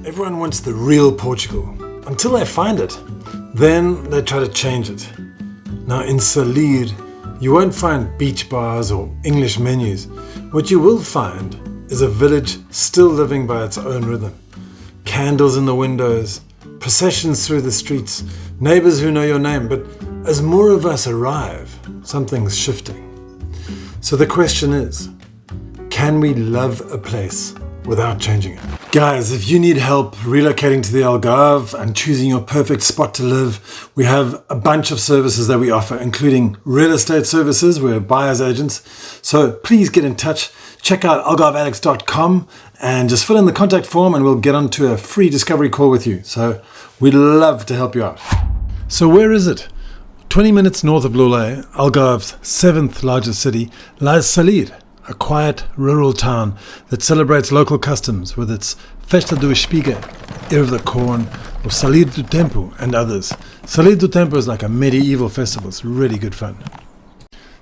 Everyone wants the real Portugal, until they find it. Then they try to change it. Now in Salir, you won't find beach bars or English menus. What you will find is a village still living by its own rhythm. Candles in the windows, processions through the streets, neighbours who know your name. But as more of us arrive, something's shifting. So the question is, can we love a place without changing it? Guys, if you need help relocating to the Algarve and choosing your perfect spot to live, we have a bunch of services that we offer, including real estate services. We're buyer's agents. So please get in touch. Check out algarveaddicts.com and just fill in the contact form and we'll get onto a free discovery call with you. So we'd love to help you out. So where is it? 20 minutes north of Loulé, Algarve's 7th largest city, lies Salir, a quiet rural town that celebrates local customs with its Festa da Espiga, Year of the Corn, or Salir do Tempo and others. Salir do Tempo is like a medieval festival. It's really good fun.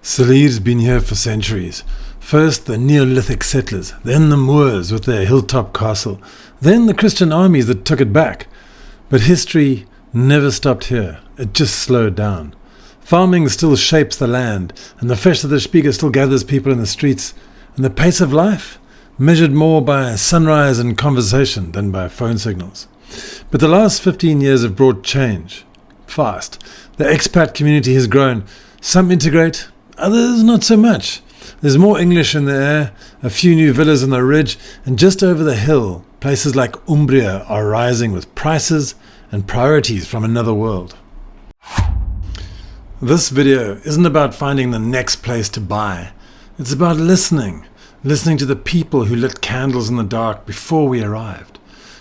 Salir's been here for centuries. First the Neolithic settlers, then the Moors with their hilltop castle, then the Christian armies that took it back. But history never stopped here. It just slowed down. Farming still shapes the land, and the Festa da Espiga still gathers people in the streets, and the pace of life measured more by sunrise and conversation than by phone signals. But the last 15 years have brought change. Fast. The expat community has grown. Some integrate, others not so much. There's more English in the air, a few new villas on the ridge, and just over the hill, places like Umbria are rising with prices and priorities from another world. This video isn't about finding the next place to buy. It's about listening to the people who lit candles in the dark before we arrived.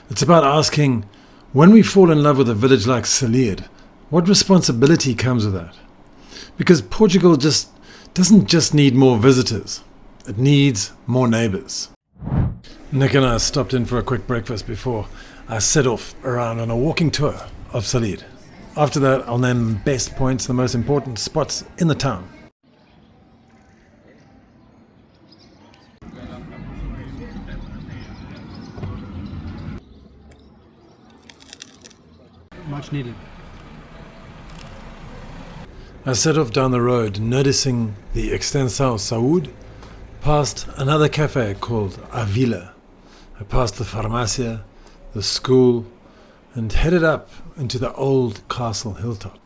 It's about asking, when we fall in love with a village like Salir, what responsibility comes with that? Because Portugal doesn't just need more visitors, it needs more neighbours. Nick and I stopped in for a quick breakfast before I set off around on a walking tour of Salir. After that, I'll name the best points, the most important spots in the town. Much needed. I set off down the road, noticing the Extensão Saúde, past another cafe called A Vila. I passed the farmácia, the school, and headed up into the old castle hilltop.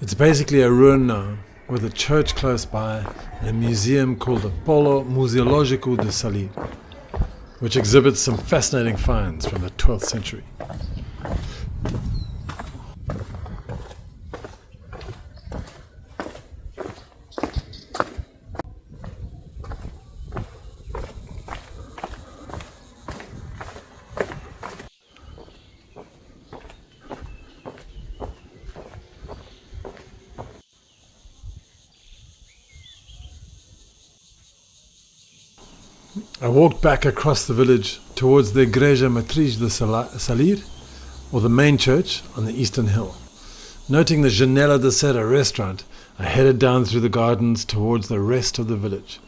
It's basically a ruin now, with a church close by and a museum called the Polo Museológico de Salir, which exhibits some fascinating finds from the 12th century. I walked back across the village towards the Igreja Matriz de Salir, or the main church on the eastern hill. Noting the Janela de Serra restaurant, I headed down through the gardens towards the rest of the village.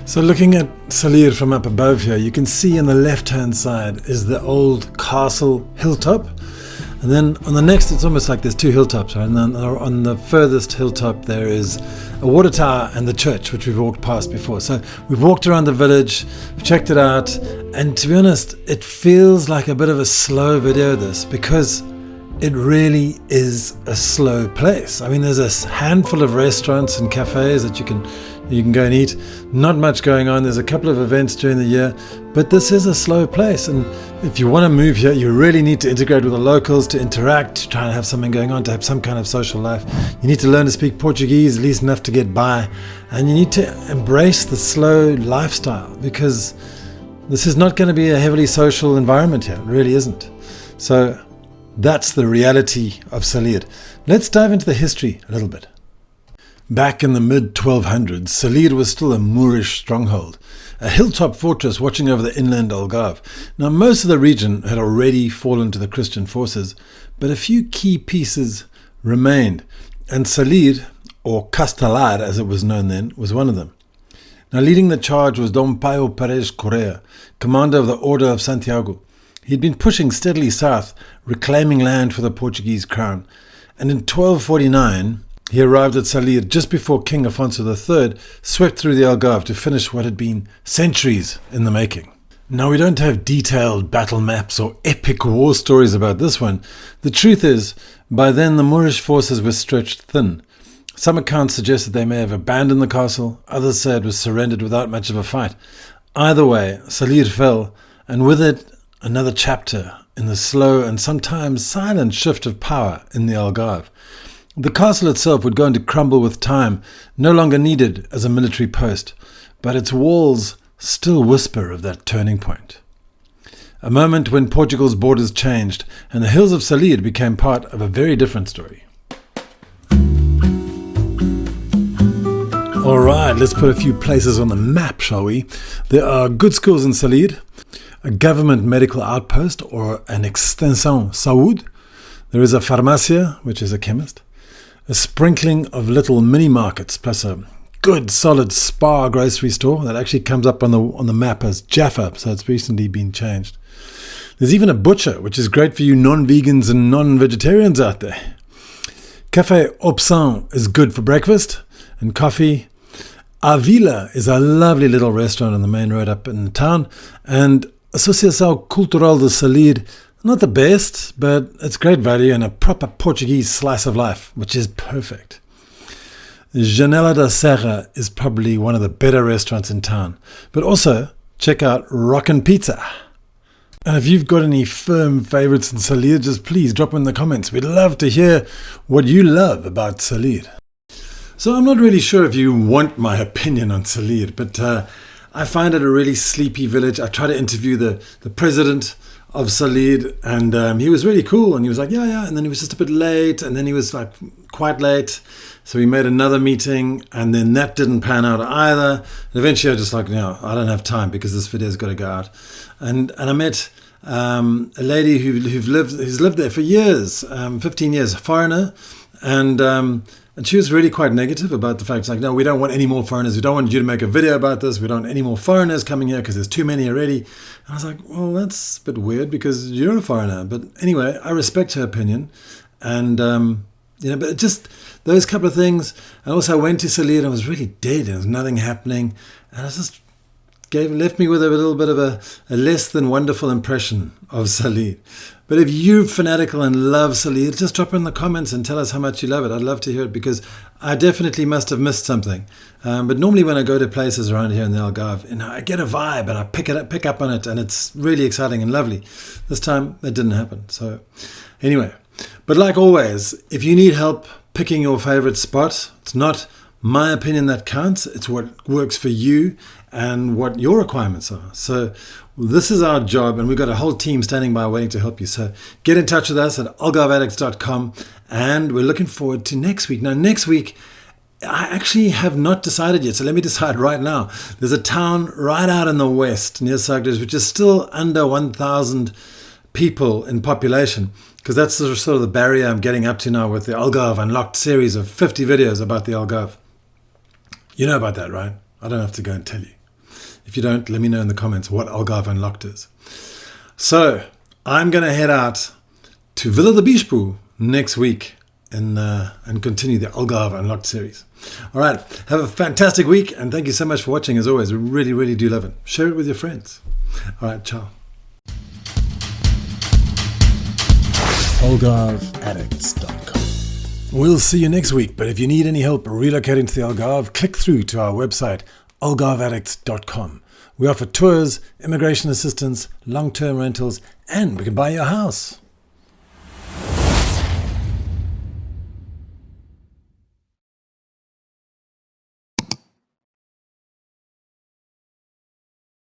So looking at Salir from up above here, you can see on the left-hand side is the old castle hilltop. And then on the next, it's almost like there's two hilltops, right? And then on the furthest hilltop, there is a water tower and the church, which we've walked past before. So we've walked around the village, we've checked it out. And to be honest, it feels like a bit of a slow video, this, because it really is a slow place. I mean, there's a handful of restaurants and cafes that you can go and eat. Not much going on. There's a couple of events during the year, but this is a slow place. And if you want to move here, you really need to integrate with the locals, to interact, to try and have something going on, to have some kind of social life. You need to learn to speak Portuguese, at least enough to get by. And you need to embrace the slow lifestyle, because this is not going to be a heavily social environment here. It really isn't. So that's the reality of Salir. Let's dive into the history a little bit. Back in the mid-1200s, Salir was still a Moorish stronghold, a hilltop fortress watching over the inland Algarve. Now, most of the region had already fallen to the Christian forces, but a few key pieces remained, and Salir, or Castelar as it was known then, was one of them. Now, leading the charge was Dom Paio Peres Correia, commander of the Order of Santiago. He'd been pushing steadily south, reclaiming land for the Portuguese crown, and in 1249, he arrived at Salir just before King Afonso III swept through the Algarve to finish what had been centuries in the making. Now, we don't have detailed battle maps or epic war stories about this one. The truth is, by then the Moorish forces were stretched thin. Some accounts suggest that they may have abandoned the castle, others say it was surrendered without much of a fight. Either way, Salir fell, and with it, another chapter in the slow and sometimes silent shift of power in the Algarve. The castle itself would go on to crumble with time, no longer needed as a military post, but its walls still whisper of that turning point. A moment when Portugal's borders changed and the hills of Salir became part of a very different story. Alright, let's put a few places on the map, shall we? There are good schools in Salir, a government medical outpost or an extension saúde. There is a farmácia, which is a chemist. A sprinkling of little mini markets, plus a good solid Spar grocery store that actually comes up on the map as Jaffa, so it's recently been changed. There's even a butcher, which is great for you non-vegans and non-vegetarians out there. Café Opção is good for breakfast and coffee. Avila is a lovely little restaurant on the main road up in the town, and Associação Cultural de Salir, not the best, but it's great value and a proper Portuguese slice of life, which is perfect. Janela da Serra is probably one of the better restaurants in town, but also check out Rockin' Pizza. And if you've got any firm favourites in Salir, just please drop them in the comments. We'd love to hear what you love about Salir. So I'm not really sure if you want my opinion on Salir, but I find it a really sleepy village. I tried to interview the president of Salir, and he was really cool, and he was like, yeah, and then he was just a bit late, and then he was like quite late, so we made another meeting, and then that didn't pan out either, and eventually I was just like, no, I don't have time because this video's got to go out, and I met a lady who's lived there for years, 15 years, a foreigner, and she was really quite negative about the fact, it's like, no, we don't want any more foreigners. We don't want you to make a video about this. We don't want any more foreigners coming here because there's too many already. And I was like, well, that's a bit weird because you're a foreigner. But anyway, I respect her opinion. And, but just those couple of things. And also I went to Salir and I was really dead. There was nothing happening. And I was just left me with a little bit of a less than wonderful impression of Salir. But if you're fanatical and love Salir, just drop it in the comments and tell us how much you love it. I'd love to hear it, because I definitely must have missed something. But normally when I go to places around here in the Algarve, I get a vibe and I pick up on it, and it's really exciting and lovely. This time it didn't happen. So anyway, but like always, if you need help picking your favorite spot, it's not my opinion that counts. It's what works for you and what your requirements are. So this is our job, and we've got a whole team standing by waiting to help you. So get in touch with us at algarveaddicts.com, and we're looking forward to next week. Now, next week, I actually have not decided yet, so let me decide right now. There's a town right out in the west near Sagres, which is still under 1,000 people in population, because that's sort of the barrier I'm getting up to now with the Algarve Unlocked series of 50 videos about the Algarve. You know about that, right? I don't have to go and tell you. If you don't, let me know in the comments what Algarve Unlocked is. So I'm going to head out to Villa de Bispo next week and continue the Algarve Unlocked series. All right, have a fantastic week, and thank you so much for watching. As always, we really, really do love it. Share it with your friends. All right, ciao. AlgarveAddicts.com. We'll see you next week, but if you need any help relocating to the Algarve, click through to our website, algarveaddicts.com. We offer tours, immigration assistance, long-term rentals, and we can buy your house.